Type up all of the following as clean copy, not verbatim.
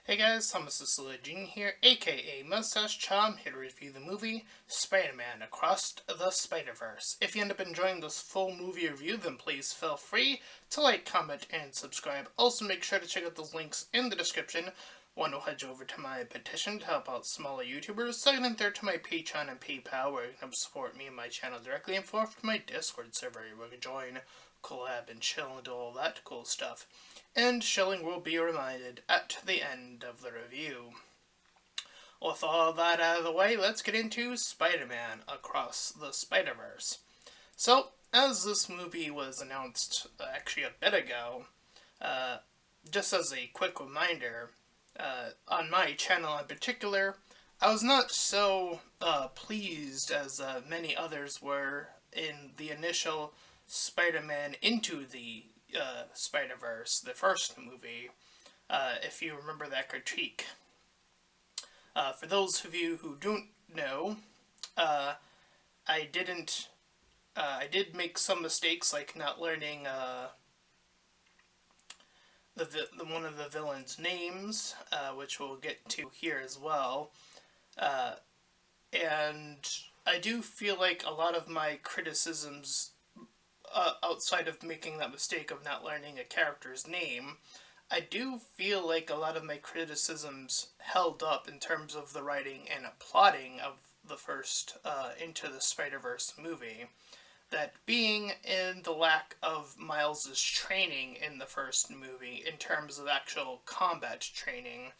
Hey guys, Thomas Gene here, aka Mustached. I'm here to review the movie Spider-Man Across the Spider-Verse. If you end up enjoying this full movie review, then please feel free to like, comment, and subscribe. Also, make sure to check out the links in the description. One will head you over to my petition to help out smaller YouTubers. Second and third to my Patreon and PayPal, where you can support me and my channel directly. And fourth to my Discord server, where you can join, collab, and chill and do all that cool stuff. And shilling will be reminded at the end of the review. With all that out of the way, let's get into Spider-Man Across the Spider-Verse. So, as this movie was announced actually a bit ago, just as a quick reminder, on my channel in particular, I was not so pleased as many others were in the initial Spider-Man Into the Spider-Verse, the first movie, if you remember that critique. For those of you who don't know, I did make some mistakes, like not learning one of the villains' names, which we'll get to here as well. And I do feel like a lot of my criticisms, outside of making that mistake of not learning a character's name, I do feel like a lot of my criticisms held up in terms of the writing and plotting of the first Into the Spider-Verse movie. That being in the lack of Miles' training in the first movie, in terms of actual combat training,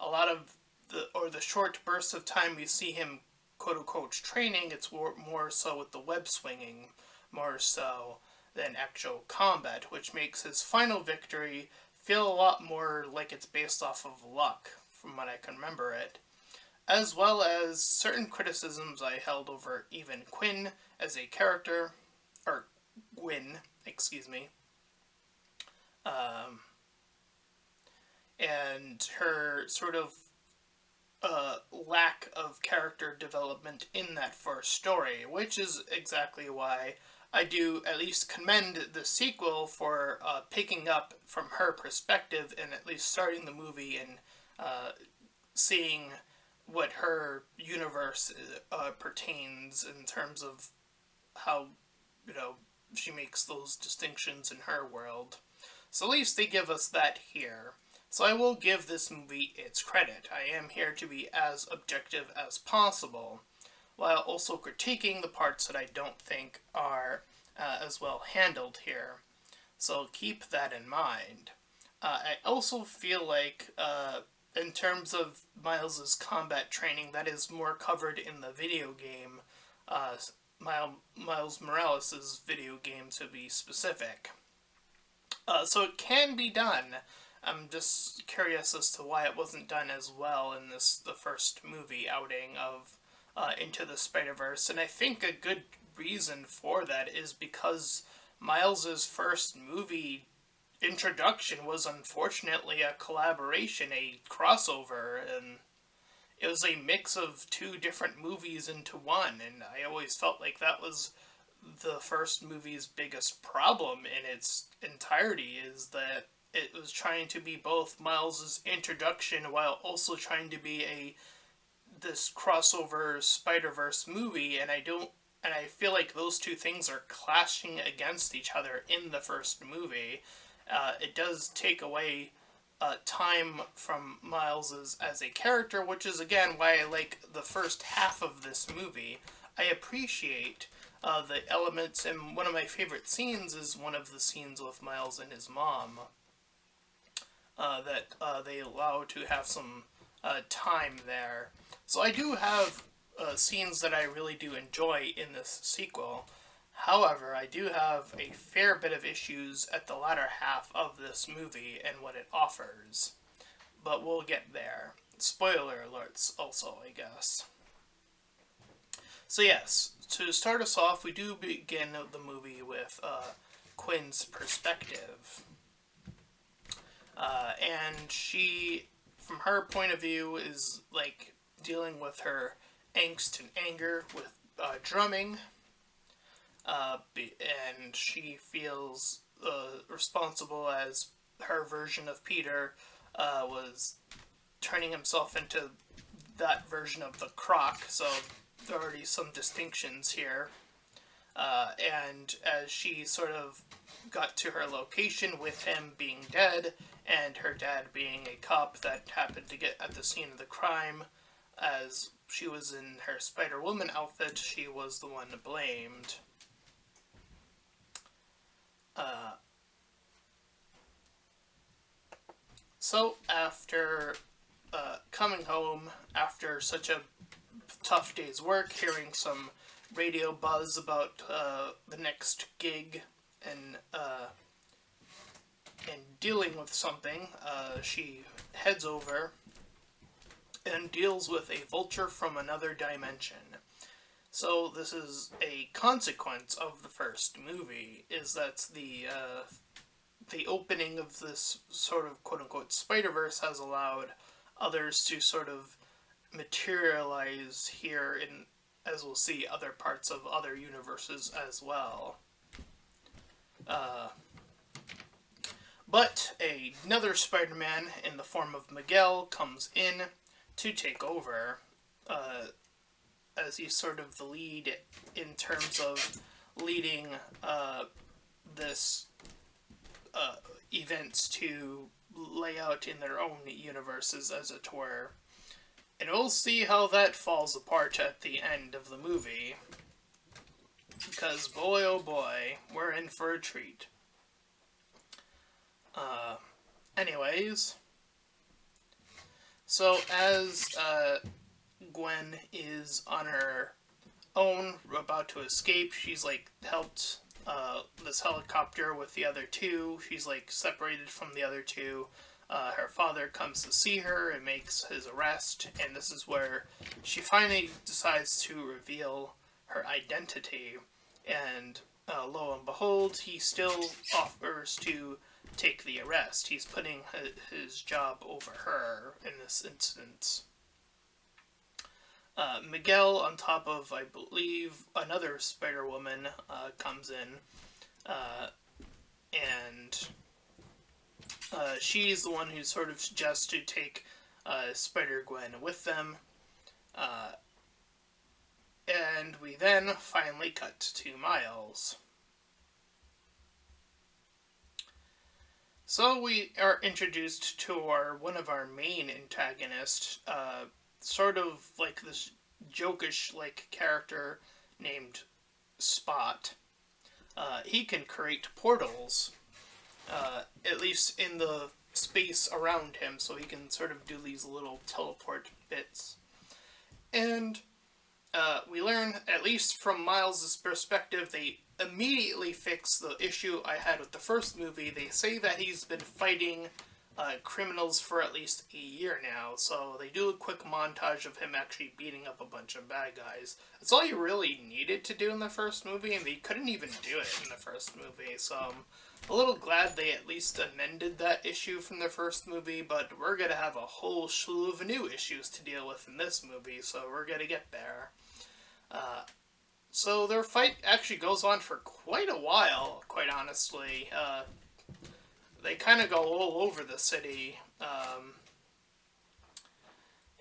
a lot of the short bursts of time we see him quote-unquote training, it's more so with the web swinging, more so than actual combat, which makes his final victory feel a lot more like it's based off of luck, from what I can remember it. As well as certain criticisms I held over even Quinn as a character, or Gwen, excuse me, and her sort of lack of character development in that first story, which is exactly why I do at least commend the sequel for picking up from her perspective and at least starting the movie and seeing what her universe pertains in terms of how, she makes those distinctions in her world. So at least they give us that here. So I will give this movie its credit. I am here to be as objective as possible, while also critiquing the parts that I don't think are as well handled here. So keep that in mind. I also feel like, in terms of Miles' combat training, that is more covered in the video game, Miles Morales' video game to be specific. So it can be done. I'm just curious as to why it wasn't done as well in the first movie outing of Into the Spider-Verse, and I think a good reason for that is because Miles' first movie introduction was unfortunately a collaboration, a crossover, and it was a mix of two different movies into one, and I always felt like that was the first movie's biggest problem in its entirety, is that it was trying to be both Miles' introduction while also trying to be this crossover Spider-Verse movie, and I feel like those two things are clashing against each other in the first movie. It does take away time from Miles as a character, which is again why I like the first half of this movie. I appreciate the elements, and one of my favorite scenes is one of the scenes with Miles and his mom, that they allow to have some time there. So I do have scenes that I really do enjoy in this sequel. However, I do have a fair bit of issues at the latter half of this movie and what it offers. But we'll get there. Spoiler alerts also, I guess. So yes, to start us off, we do begin the movie with Quinn's perspective. And she, from her point of view, is like dealing with her angst and anger with drumming. And she feels responsible as her version of Peter was turning himself into that version of the Croc, so there are already some distinctions here. And as she sort of got to her location with him being dead, and her dad being a cop that happened to get at the scene of the crime, as she was in her Spider-Woman outfit, she was the one blamed. So after coming home after such a tough day's work, hearing some radio buzz about the next gig and dealing with something, she heads over and deals with a vulture from another dimension. So this is a consequence of the first movie, is that the opening of this sort of quote-unquote Spider-Verse has allowed others to sort of materialize here in, as we'll see, other parts of other universes as well. But another Spider-Man in the form of Miguel comes in to take over, as he's sort of the lead in terms of leading this events to lay out in their own universes, as it were. And we'll see how that falls apart at the end of the movie. Because boy oh boy, we're in for a treat. Anyways, so as Gwen is on her own, about to escape, she's like helped this helicopter with the other two. She's like separated from the other two. Her father comes to see her and makes his arrest, and this is where she finally decides to reveal her identity. And lo and behold, he still offers to take the arrest. He's putting his job over her in this instance. Miguel, on top of, I believe, another Spider-Woman, comes in, and she's the one who sort of suggests to take Spider-Gwen with them. And we then finally cut to Miles. So we are introduced to one of our main antagonists, sort of like this jokish like character named Spot. He can create portals, at least in the space around him, so he can sort of do these little teleport bits. And we learn, at least from Miles' perspective, they immediately fix the issue I had with the first movie. They say that he's been fighting criminals for at least a year now, so they do a quick montage of him actually beating up a bunch of bad guys. That's all you really needed to do in the first movie, and they couldn't even do it in the first movie, so I'm a little glad they at least amended that issue from the first movie, but we're gonna have a whole slew of new issues to deal with in this movie, so we're gonna get there. So their fight actually goes on for quite a while, quite honestly. They kind of go all over the city,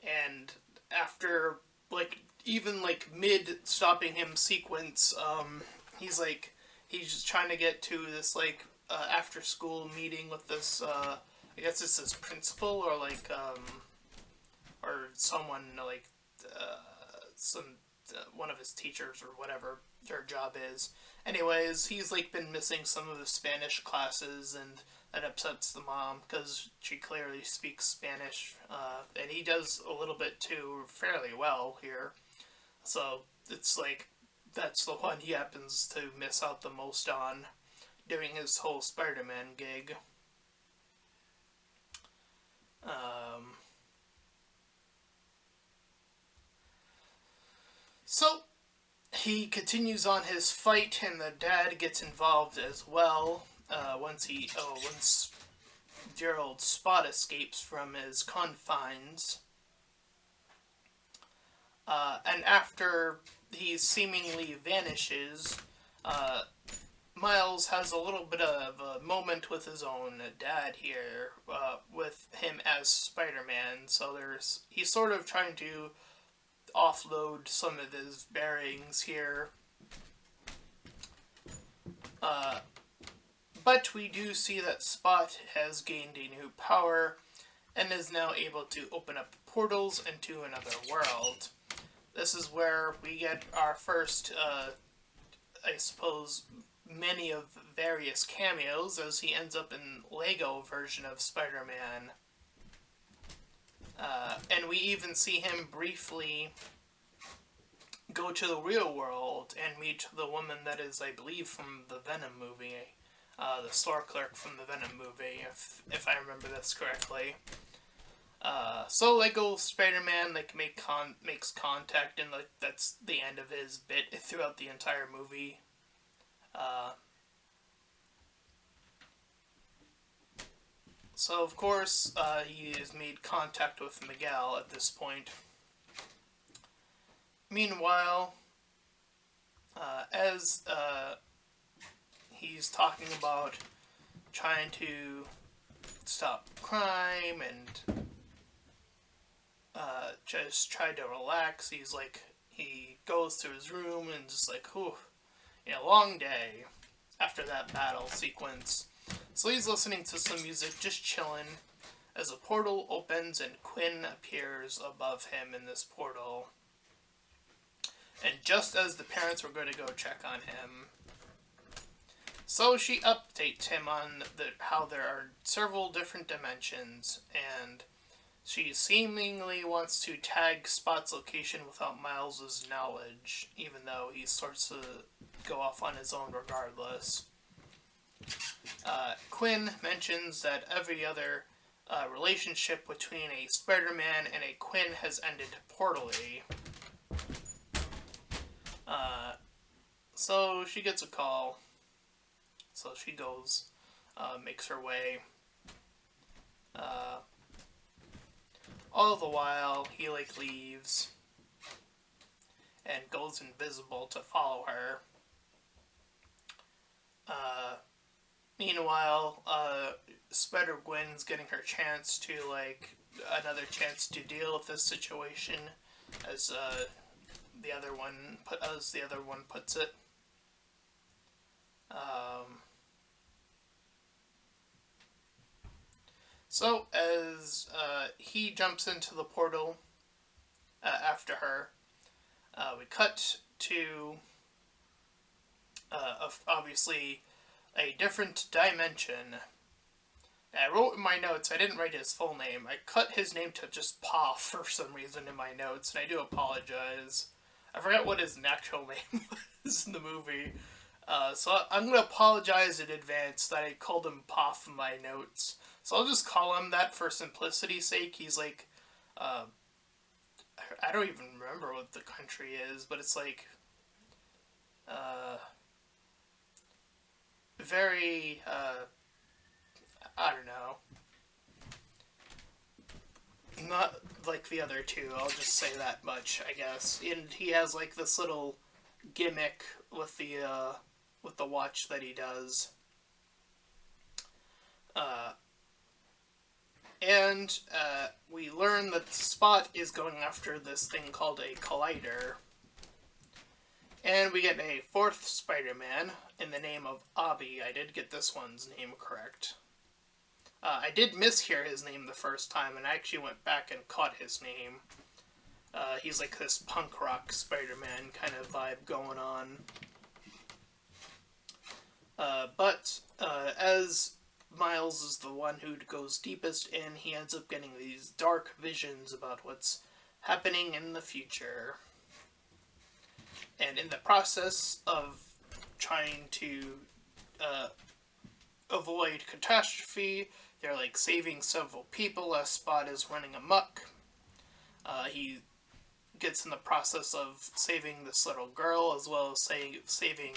and after, like, even, like, mid-stopping him sequence, he's just trying to get to this, like, after-school meeting with this, I guess it's his principal, or, like, or someone, like, one of his teachers, or whatever their job is. Anyways, he's, like, been missing some of the Spanish classes, and that upsets the mom, because she clearly speaks Spanish, and he does a little bit too, fairly well here. So, it's like, that's the one he happens to miss out the most on during his whole Spider-Man gig. So, he continues on his fight, and the dad gets involved as well. Once dear old Spot escapes from his confines. And after he seemingly vanishes, Miles has a little bit of a moment with his own dad here, with him as Spider-Man. So he's sort of trying to offload some of his bearings here. Uh, but we do see that Spot has gained a new power and is now able to open up portals into another world. This is where we get our first, I suppose, many of various cameos as he ends up in Lego version of Spider-Man. And we even see him briefly go to the real world and meet the woman that is, I believe, from the Venom movie. The store clerk from the Venom movie, if I remember this correctly. So Lego Spider-Man makes contact, and that's the end of his bit throughout the entire movie. So of course he has made contact with Miguel at this point. Meanwhile, as he's talking about trying to stop crime and just try to relax, he goes to his room and just like, whew, long day after that battle sequence. So he's listening to some music, just chilling, as a portal opens and Quinn appears above him in this portal. And just as the parents were going to go check on him, so she updates him on how there are several different dimensions, and she seemingly wants to tag Spot's location without Miles' knowledge, even though he starts to go off on his own regardless. Quinn mentions that every other relationship between a Spider-Man and a Quinn has ended poorly. So she gets a call. So she goes, makes her way. All the while, he leaves and goes invisible to follow her. Meanwhile, Spider-Gwen's getting her chance to, another chance to deal with this situation, as the other one puts it. So, as he jumps into the portal after her, we cut to, obviously, a different dimension. I wrote in my notes, I didn't write his full name. I cut his name to just Pa for some reason in my notes, and I do apologize. I forgot what his actual name was in the movie. So I'm going to apologize in advance that I called him Pa in my notes. So I'll just call him that for simplicity's sake. He's I don't even remember what the country is, but it's very, I don't know. Not like the other two, I'll just say that much, I guess. And he has this little gimmick with the watch that he does. And we learn that Spot is going after this thing called a collider. And we get a fourth Spider-Man in the name of Abby. I did get this one's name correct. I did mishear his name the first time, and I actually went back and caught his name. He's this punk rock Spider-Man kind of vibe going on. But as Miles is the one who goes deepest in, he ends up getting these dark visions about what's happening in the future. And in the process of trying to avoid catastrophe, they're saving several people as Spot is running amok. He gets in the process of saving this little girl, as well as saving,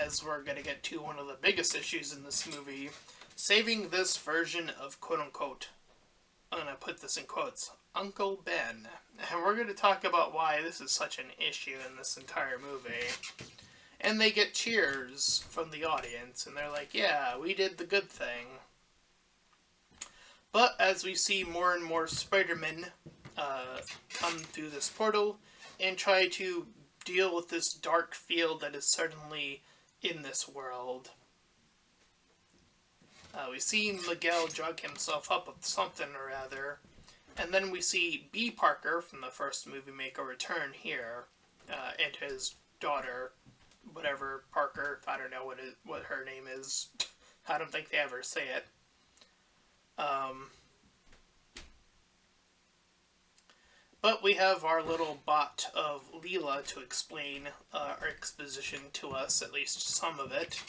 as we're going to get to one of the biggest issues in this movie, saving this version of quote-unquote, I'm going to put this in quotes, Uncle Ben. And we're going to talk about why this is such an issue in this entire movie. And they get cheers from the audience, and they're like, yeah, we did the good thing. But as we see more and more Spider-Men come through this portal and try to deal with this dark field that is certainly in this world. We see Miguel drug himself up with something or other, and then we see B. Parker from the first movie make a return here, and his daughter, whatever Parker, I don't know what her name is. I don't think they ever say it. But we have our little bot of Leela to explain our exposition to us, at least some of it.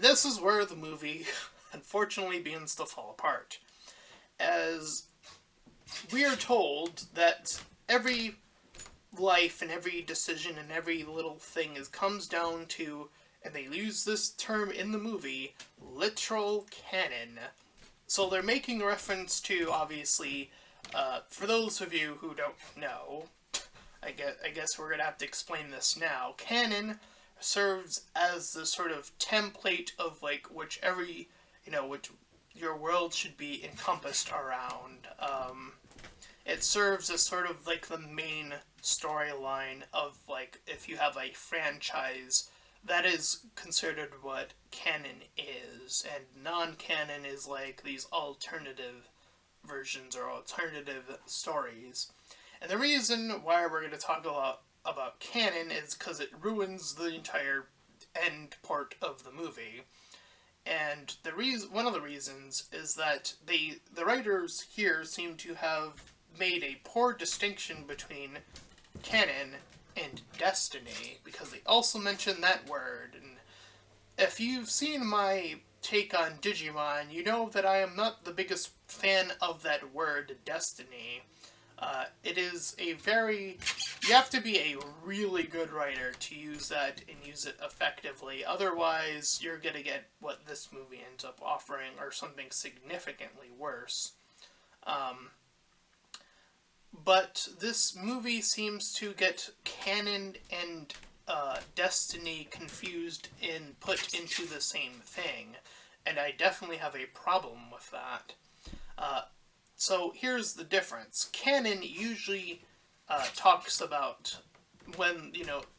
This is where the movie, unfortunately, begins to fall apart. As we are told that every life and every decision and every little thing comes down to, and they use this term in the movie, literal canon. So they're making reference to, obviously, for those of you who don't know, I guess we're going to have to explain this now. Canon serves as the sort of template of, like, which your world should be encompassed around. It serves as sort of, like, the main storyline of, like, if you have a franchise, that is considered what canon is, and non-canon is, like, these alternative versions or alternative stories. And the reason why we're going to talk a lot about canon is because it ruins the entire end part of the movie. And one of the reasons is that the writers here seem to have made a poor distinction between canon and destiny, because they also mention that word. And if you've seen my take on Digimon, you know that I am not the biggest fan of that word, destiny. It is you have to be a really good writer to use that and use it effectively. Otherwise, you're gonna get what this movie ends up offering, or something significantly worse. But this movie seems to get canon and destiny confused and put into the same thing. And I definitely have a problem with that. So here's the difference. Canon usually talks about when,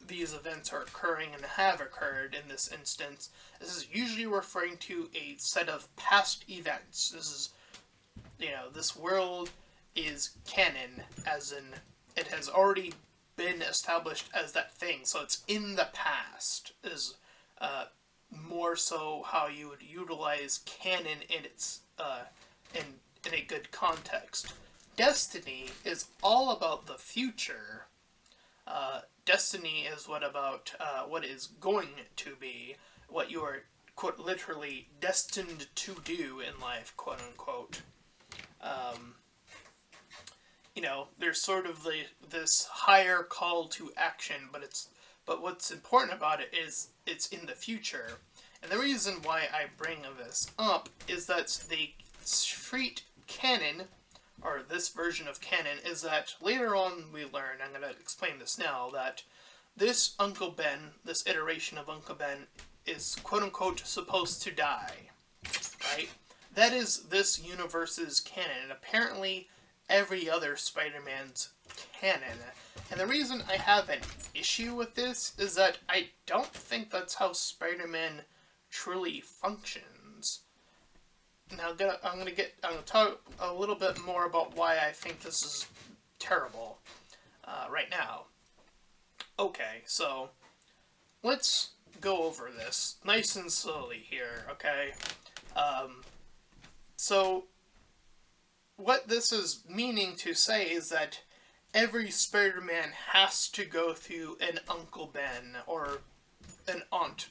these events are occurring and have occurred in this instance. This is usually referring to a set of past events. This is, this world is canon, as in it has already been established as that thing, so it's in the past, is more so how you would utilize canon in its in a good context. Destiny is all about the future. Destiny is what is going to be, what you are, quote, literally destined to do in life, quote unquote. There's sort of this higher call to action, but what's important about it is it's in the future. And the reason why I bring this up is that they treat canon, or this version of canon, is that later on we learn, I'm going to explain this now, that this Uncle Ben, this iteration of Uncle Ben, is quote-unquote supposed to die, right? That is this universe's canon, and apparently every other Spider-Man's canon. And the reason I have an issue with this is that I don't think that's how Spider-Man truly functions. Now I'm gonna talk a little bit more about why I think this is terrible right now. Okay, so let's go over this nice and slowly here, okay? So what this is meaning to say is that every Spider-Man has to go through an Uncle Ben or an Aunt,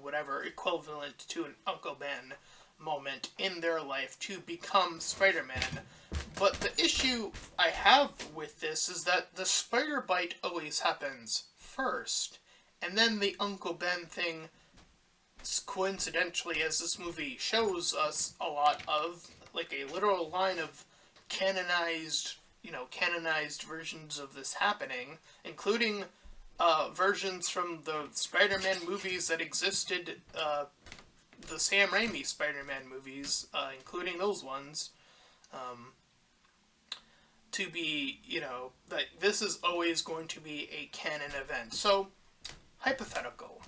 whatever equivalent to an Uncle Ben moment in their life to become Spider-Man. But the issue I have with this is that the spider bite always happens first, and then the Uncle Ben thing, coincidentally, as this movie shows us a lot of, like a literal line of canonized versions of this happening, including versions from the Spider-Man movies that existed, the Sam Raimi Spider-Man movies, including those ones, to be, that this is always going to be a canon event. So, hypothetical.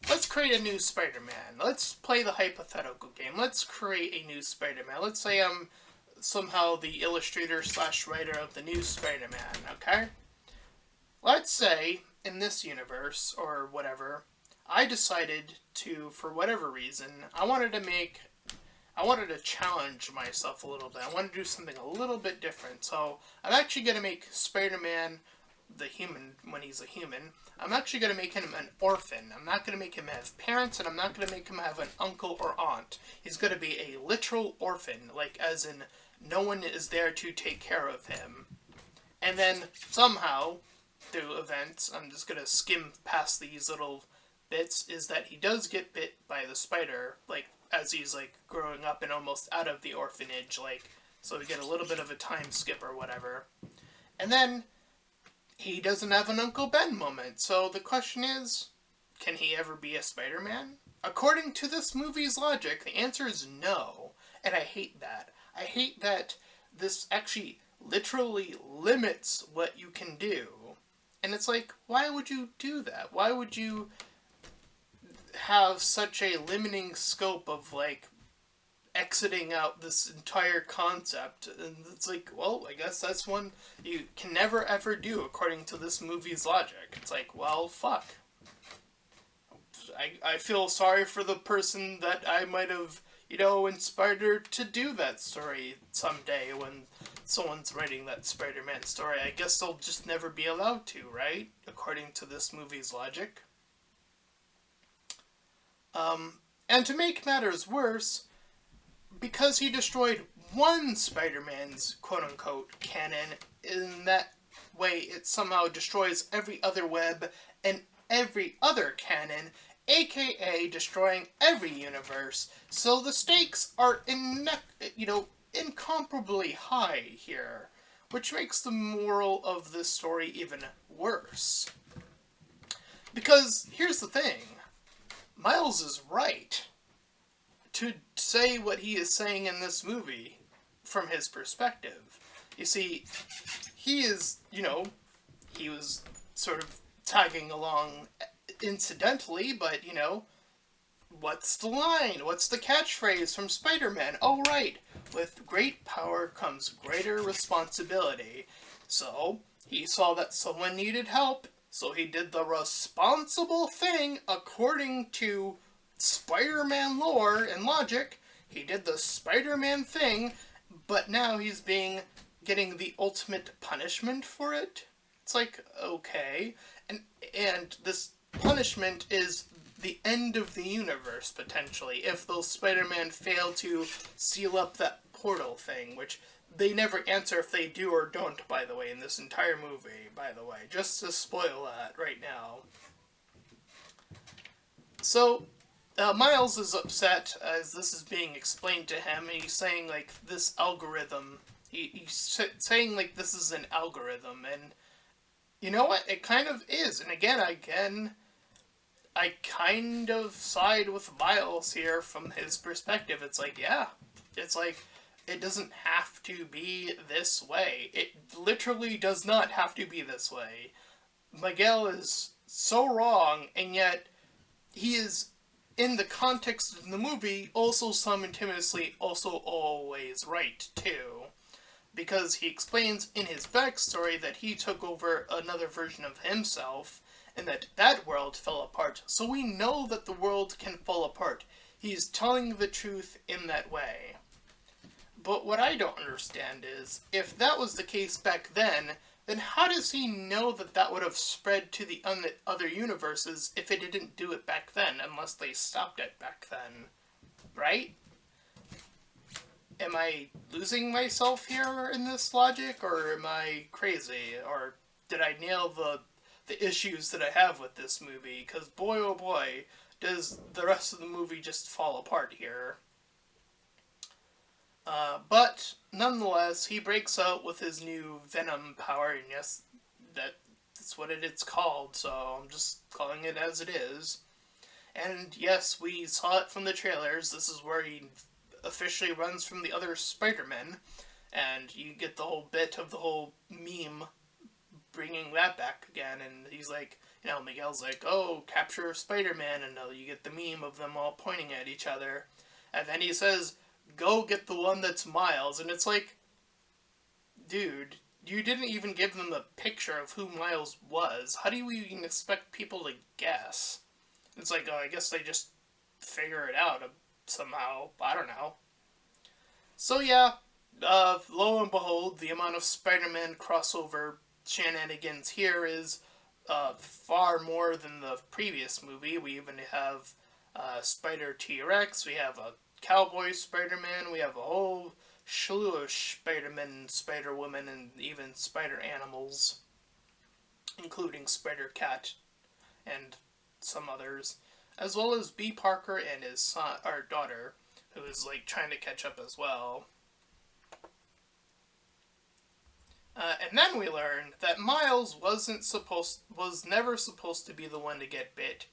Let's create a new Spider-Man. Let's play the hypothetical game. Let's create a new Spider-Man. Let's say I'm somehow the illustrator / writer of the new Spider-Man, okay? Let's say, in this universe, or whatever, I decided to, for whatever reason, I wanted to challenge myself a little bit. I wanted to do something a little bit different. So, I'm actually going to make Spider-Man the human, when he's a human, I'm actually going to make him an orphan. I'm not going to make him have parents, and I'm not going to make him have an uncle or aunt. He's going to be a literal orphan, like as in no one is there to take care of him. And then somehow, through events, I'm just going to skim past these little bits, is that he does get bit by the spider, like as he's like growing up and almost out of the orphanage, like, so we get a little bit of a time skip or whatever. And then he doesn't have an Uncle Ben moment. So the question is, can he ever be a Spider-Man? According to this movie's logic, the answer is no. And I hate that. I hate that this actually literally limits what you can do. And it's like, why would you do that? Why would you have such a limiting scope of, like, exiting out this entire concept? And it's like, well, I guess that's one you can never ever do according to this movie's logic. It's like, well, fuck. I feel sorry for the person that I might have, inspired her to do that story someday when someone's writing that Spider-Man story. I guess they'll just never be allowed to, right? According to this movie's logic. And to make matters worse, because he destroyed one Spider-Man's quote-unquote canon, in that way it somehow destroys every other web and every other canon, aka destroying every universe. So the stakes are incomparably high here, which makes the moral of this story even worse. Because here's the thing, Miles is right to say what he is saying in this movie from his perspective. You see, he is, he was sort of tagging along incidentally, but, what's the line? What's the catchphrase from Spider-Man? Oh, right. With great power comes greater responsibility. So, he saw that someone needed help, so he did the responsible thing according to Spider-Man lore and logic. He did the Spider-Man thing, but now he's getting the ultimate punishment for it. It's like, okay. And this punishment is the end of the universe, potentially, if those Spider-Man fail to seal up that portal thing, which they never answer if they do or don't, by the way, in this entire movie, by the way. Just to spoil that right now. So, Miles is upset as this is being explained to him, and he's saying, like, this algorithm, he's saying, like, this is an algorithm, and you know what? It kind of is. And again, I kind of side with Miles here from his perspective. It's like, yeah, it's like, it doesn't have to be this way. It literally does not have to be this way. Miguel is so wrong, and yet he is, in the context of the movie, also simultaneously also always right, too. Because he explains in his backstory that he took over another version of himself, and that world fell apart. So we know that the world can fall apart. He's telling the truth in that way. But what I don't understand is, if that was the case back then how does he know that would have spread to the other universes if it didn't do it back then, unless they stopped it back then? Right? Am I losing myself here in this logic, or am I crazy? Or did I nail the issues that I have with this movie? Because boy, oh boy, does the rest of the movie just fall apart here. But, nonetheless, he breaks out with his new Venom power, and yes, that's it's what it's called, so I'm just calling it as it is. And yes, we saw it from the trailers. This is where he officially runs from the other Spider-Men, and you get the whole bit of the whole meme bringing that back again. And he's like, Miguel's like, oh, capture Spider-Man, and you get the meme of them all pointing at each other. And then he says, go get the one that's Miles, and it's like, dude, you didn't even give them a picture of who Miles was. How do you even expect people to guess? It's like, oh, I guess they just figure it out somehow. I don't know. So yeah, lo and behold, the amount of Spider-Man crossover shenanigans here is far more than the previous movie. We even have Spider T-Rex, we have a cowboy Spider-Man, we have a whole slew of Spider-Men, Spider-Woman, and even Spider-Animals, including Spider-Cat and some others, as well as B. Parker and his son, or daughter, who is like trying to catch up as well. And then we learned that Miles was never supposed to be the one to get bit.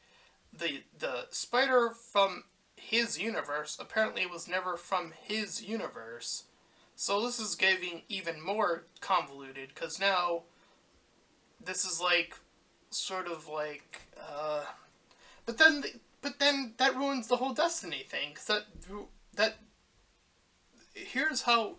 The spider from his universe apparently was never from his universe. So this is getting even more convoluted, because now this is like sort of like but then that ruins the whole Destiny thing, cuz that here's how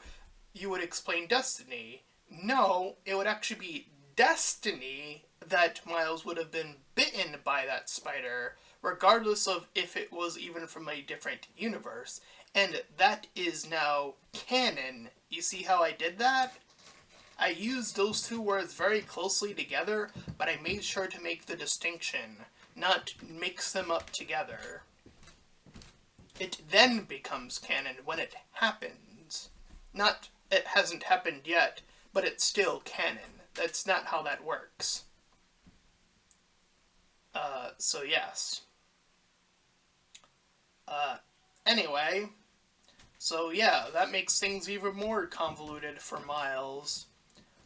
you would explain Destiny. No, it would actually be destiny that Miles would have been bitten by that spider, regardless of if it was even from a different universe. And that is now canon. You see how I did that? I used those two words very closely together, but I made sure to make the distinction, not mix them up together. It then becomes canon when it happens. Not, it hasn't happened yet, but it's still canon. That's not how that works. So yes. Anyway, so yeah, that makes things even more convoluted for Miles.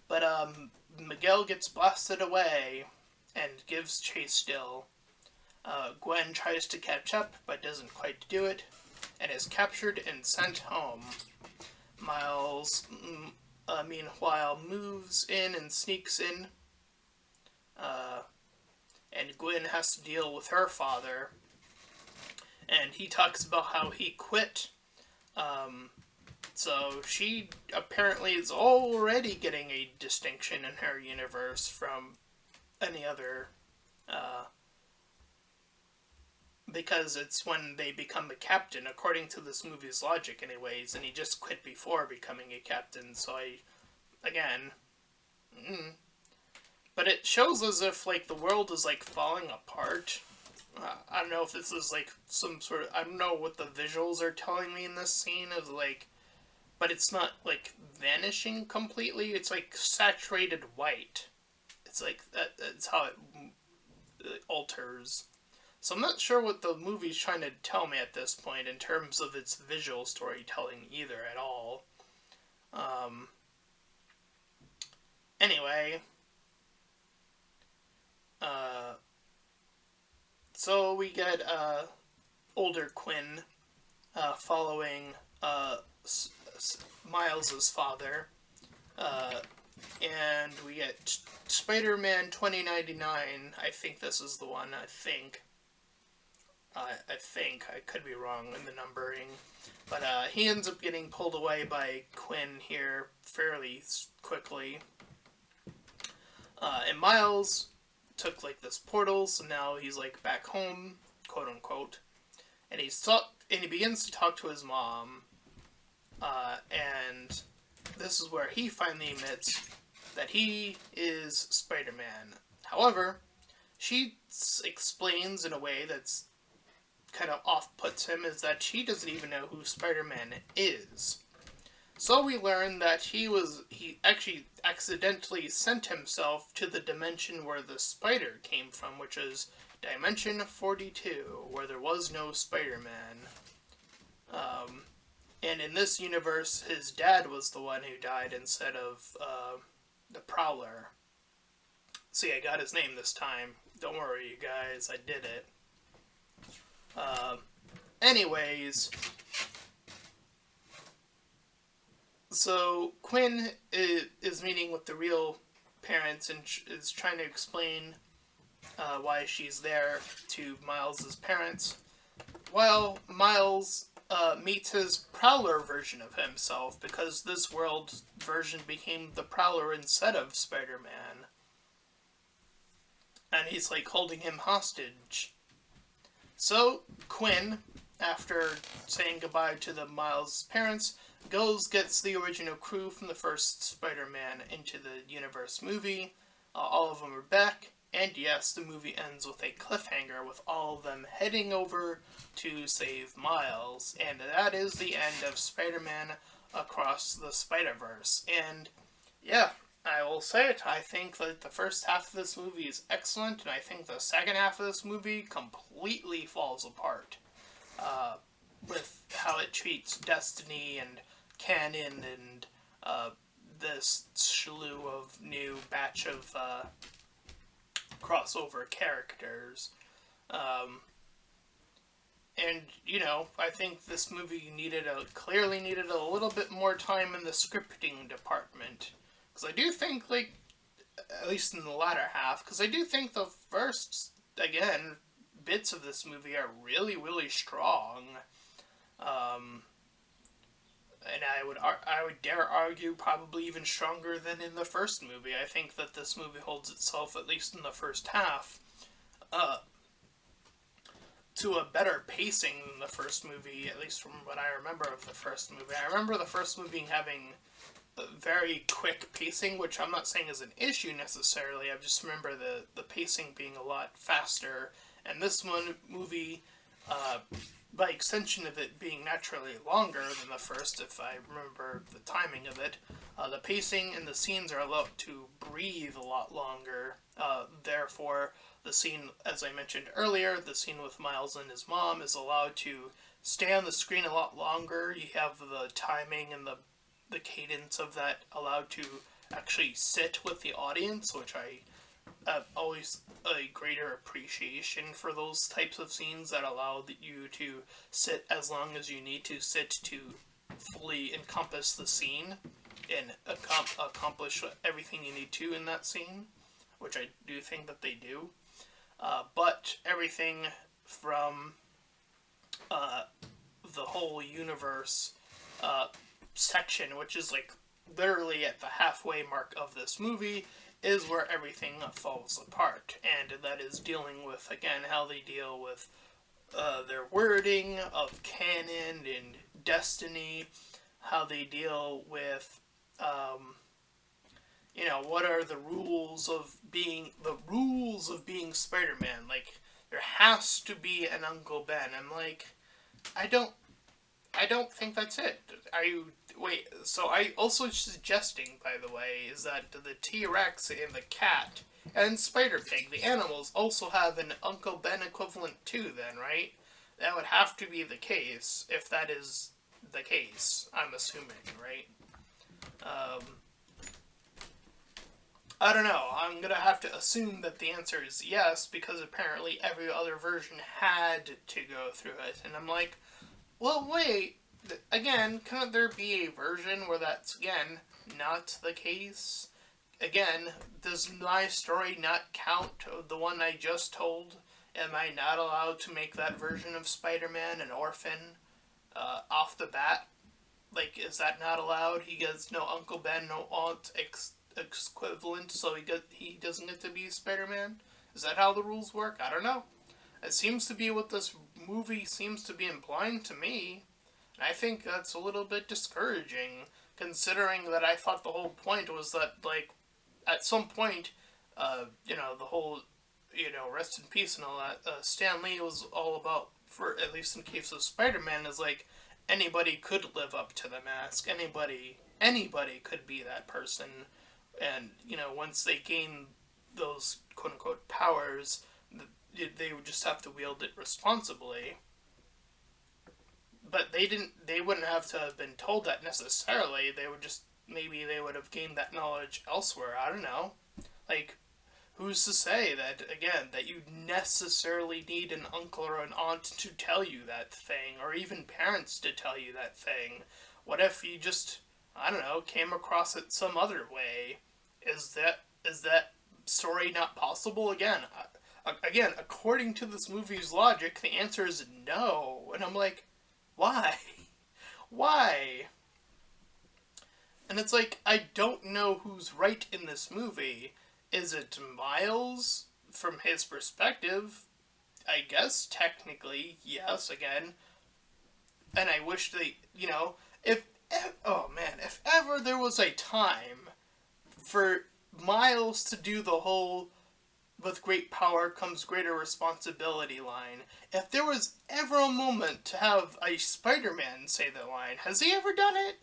But Miguel gets blasted away and gives chase still. Gwen tries to catch up, but doesn't quite do it, and is captured and sent home. Miles, meanwhile, moves in and sneaks in, and Gwen has to deal with her father, and he talks about how he quit. So she apparently is already getting a distinction in her universe from any other, because it's when they become a captain, according to this movie's logic anyways, and he just quit before becoming a captain, so But it shows as if, like, the world is, like, falling apart. I don't know if this is, like, some sort of, I don't know what the visuals are telling me in this scene of, like, but it's not, like, vanishing completely, it's, like, saturated white. It's, like, that's how it alters. So I'm not sure what the movie's trying to tell me at this point in terms of its visual storytelling either at all. Anyway, so we get older Quinn following Miles's father, and we get Spider-Man 2099. I think this is the one. I think I could be wrong in the numbering, but he ends up getting pulled away by Quinn here fairly quickly. And Miles took, like, this portal, so now he's, like, back home, quote unquote, and he begins to talk to his mom, and this is where he finally admits that he is Spider-Man. However, she explains in a way that's kind of off-puts him, is that she doesn't even know who Spider-Man is. So we learn that he actually accidentally sent himself to the dimension where the spider came from, which is Dimension 42, where there was no Spider-Man. And in this universe, his dad was the one who died instead of the Prowler. See, I got his name this time. Don't worry, you guys, I did it. Uh, anyways, so Quinn is meeting with the real parents and is trying to explain why she's there to Miles's parents. While Miles meets his Prowler version of himself, because this world version became the Prowler instead of Spider-Man. And he's like holding him hostage. So Quinn, after saying goodbye to the Miles parents, gets the original crew from the first Spider-Man into the universe movie. All of them are back, and yes, the movie ends with a cliffhanger with all of them heading over to save Miles, and that is the end of Spider-Man Across the Spider-Verse. And yeah, I will say it, I think that the first half of this movie is excellent, and I think the second half of this movie completely falls apart. With how it treats Destiny and canon and this slew of new batch of crossover characters. And, I think this movie clearly needed a little bit more time in the scripting department. Because I do think, at least in the latter half, because I do think the first, again, bits of this movie are really, really strong. And I would dare argue probably even stronger than in the first movie. I think that this movie holds itself, at least in the first half, to a better pacing than the first movie, at least from what I remember of the first movie. I remember the first movie having a very quick pacing, which I'm not saying is an issue necessarily. I just remember the pacing being a lot faster. And this movie, by extension of it being naturally longer than the first, if I remember the timing of it, the pacing and the scenes are allowed to breathe a lot longer. Therefore, the scene, as I mentioned earlier, the scene with Miles and his mom is allowed to stay on the screen a lot longer. You have the timing and the cadence of that allowed to actually sit with the audience, which I have always a greater appreciation for those types of scenes that allow you to sit as long as you need to sit to fully encompass the scene and accomplish everything you need to in that scene, which I do think that they do. But everything from the whole universe section, which is literally at the halfway mark of this movie, is where everything falls apart. And that is dealing with, again, how they deal with their wording of canon and Destiny, how they deal with, what are the rules of being Spider-Man. There has to be an Uncle Ben. I'm like, I don't think that's it. Wait, so I also suggesting, by the way, is that the T-Rex and the cat and Spider-Pig, the animals, also have an Uncle Ben equivalent too, then, right? That would have to be the case, if that is the case, I'm assuming, right? I don't know. I'm gonna have to assume that the answer is yes, because apparently every other version had to go through it. And I'm like, well, wait. Again, couldn't there be a version where that's, again, not the case? Again, does my story not count the one I just told? Am I not allowed to make that version of Spider-Man an orphan off the bat? Is that not allowed? He gets no Uncle Ben, no aunt equivalent, so he doesn't get to be Spider-Man? Is that how the rules work? I don't know. It seems to be what this movie seems to be implying to me. And I think that's a little bit discouraging, considering that I thought the whole point was that, at some point, the whole, rest in peace and all that, Stan Lee was all about, for at least in case of Spider-Man, is anybody could live up to the mask. Anybody could be that person. And, once they gain those quote-unquote powers, they would just have to wield it responsibly. But they wouldn't have to have been told that necessarily. Maybe they would have gained that knowledge elsewhere. I don't know. who's to say that, again, that you necessarily need an uncle or an aunt to tell you that thing, or even parents to tell you that thing? What if you just, I don't know, came across it some other way? Is that story not possible? Again, according to this movie's logic, the answer is no. And I'm like, why? Why? And it's like, I don't know who's right in this movie. Is it Miles from his perspective? I guess technically, yes, again. And I wish they, oh man, if ever there was a time for Miles to do the whole with great power comes greater responsibility line, if there was ever a moment to have a Spider-Man say that line, has he ever done it?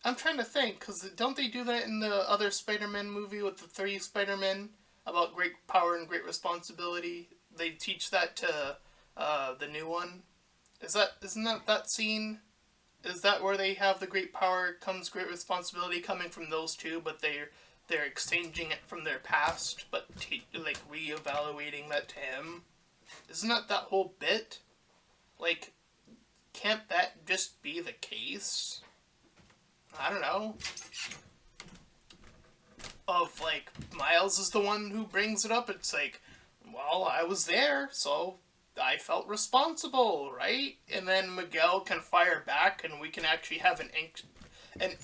I'm trying to think, because don't they do that in the other Spider-Man movie with the three Spider-Men about great power and great responsibility? They teach that to the new one. Isn't that scene? Is that where they have the great power comes great responsibility coming from those two, but they're exchanging it from their past, but like reevaluating that to him? Isn't that whole bit? Like, can't that just be the case? I don't know. Of like, Miles is the one who brings it up. It's like, well, I was there, so I felt responsible, right? And then Miguel can fire back, and we can actually have an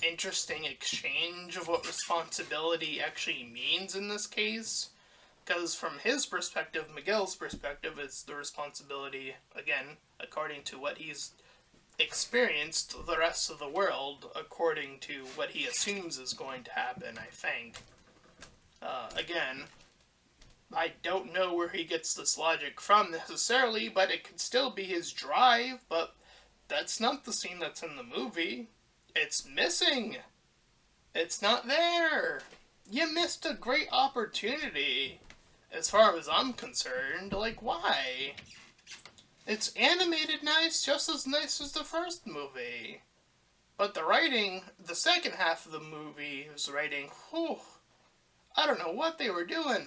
interesting exchange of what responsibility actually means in this case. Because from his perspective, Miguel's perspective, is the responsibility, again, according to what he's experienced the rest of the world, according to what he assumes is going to happen, I think. Again, I don't know where he gets this logic from necessarily, but it could still be his drive, but that's not the scene that's in the movie. It's missing. It's not there. You missed a great opportunity, as far as I'm concerned. Like, why? It's animated nice, just as nice as the first movie. But the writing, the second half of the movie's writing, whew, I don't know what they were doing.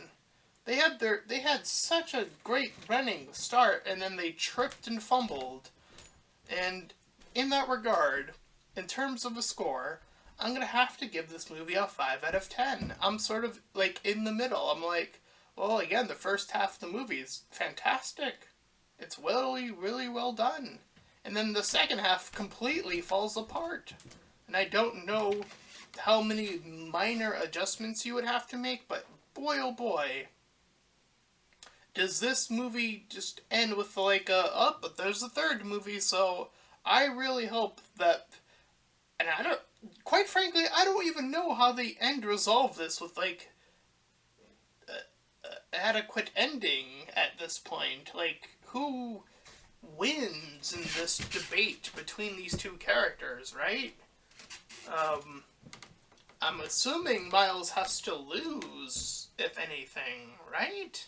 They had such a great running start, and then they tripped and fumbled. And in that regard, in terms of a score, I'm gonna have to give this movie a 5 out of 10. I'm sort of like in the middle. I'm like, well, again, the first half of the movie is fantastic. It's really, really well done. And then the second half completely falls apart. And I don't know how many minor adjustments you would have to make, but boy oh boy. Does this movie just end with like but there's a third movie, so I really hope that, and quite frankly, I don't even know how the end resolve this with like adequate ending at this point. Like, who wins in this debate between these two characters, right? I'm assuming Miles has to lose, if anything, right?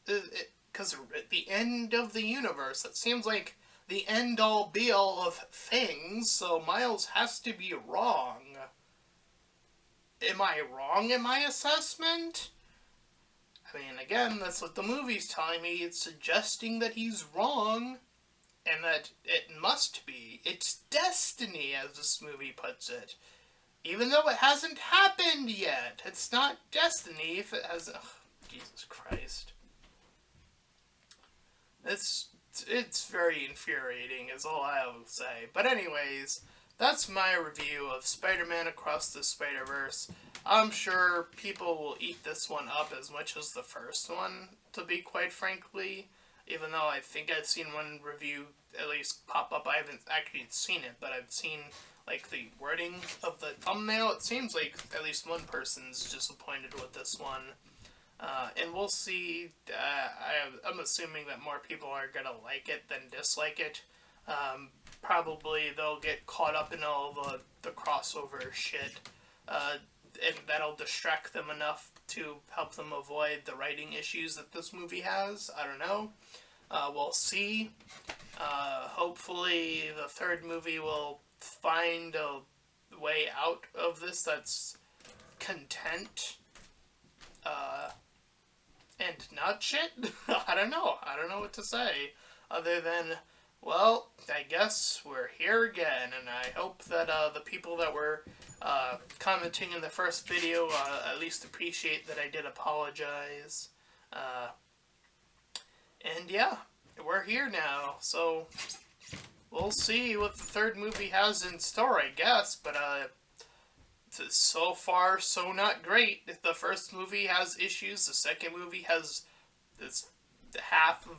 Because at the end of the universe, it seems like the end-all be-all of things, so Miles has to be wrong. Am I wrong in my assessment? I mean, again, that's what the movie's telling me. It's suggesting that he's wrong, and that it must be. It's destiny, as this movie puts it. Even though it hasn't happened yet. It's not destiny if it has... Ugh, Jesus Christ. It's very infuriating, is all I will say. But anyways, that's my review of Spider-Man Across the Spider-Verse. I'm sure people will eat this one up as much as the first one, to be quite frankly. Even though I think I've seen one review at least pop up. I haven't actually seen it, but I've seen like the wording of the thumbnail. It seems like at least one person's disappointed with this one. And we'll see. I'm assuming that more people are going to like it than dislike it. Probably they'll get caught up in all the crossover shit. And that'll distract them enough to help them avoid the writing issues that this movie has. I don't know. We'll see. Hopefully the third movie will find a way out of this that's content. and not shit. I don't know. I don't know what to say other than, well, I guess we're here again, and I hope that the people that were commenting in the first video at least appreciate that I did apologize. Uh, and yeah, we're here now, so we'll see what the third movie has in store, I guess, but so far, so not great. The first movie has issues, the second movie has this half of,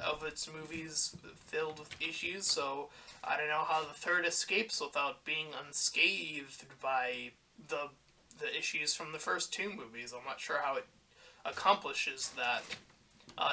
of its movies filled with issues, so I don't know how the third escapes without being unscathed by the issues from the first two movies. I'm not sure how it accomplishes that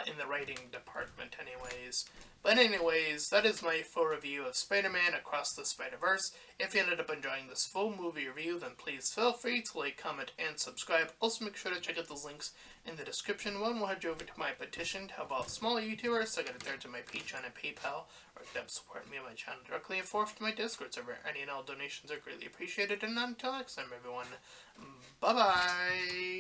in the writing department anyways. But anyways, that is my full review of Spider-Man Across the Spider-Verse. If you ended up enjoying this full movie review, then please feel free to like, comment, and subscribe. Also make sure to check out those links in the description. One will head you over to my petition to help out smaller YouTubers, so I got a third to my Patreon and PayPal, or to support me on my channel directly, and fourth to my Discord server. Any and all donations are greatly appreciated, and until next time everyone, bye bye!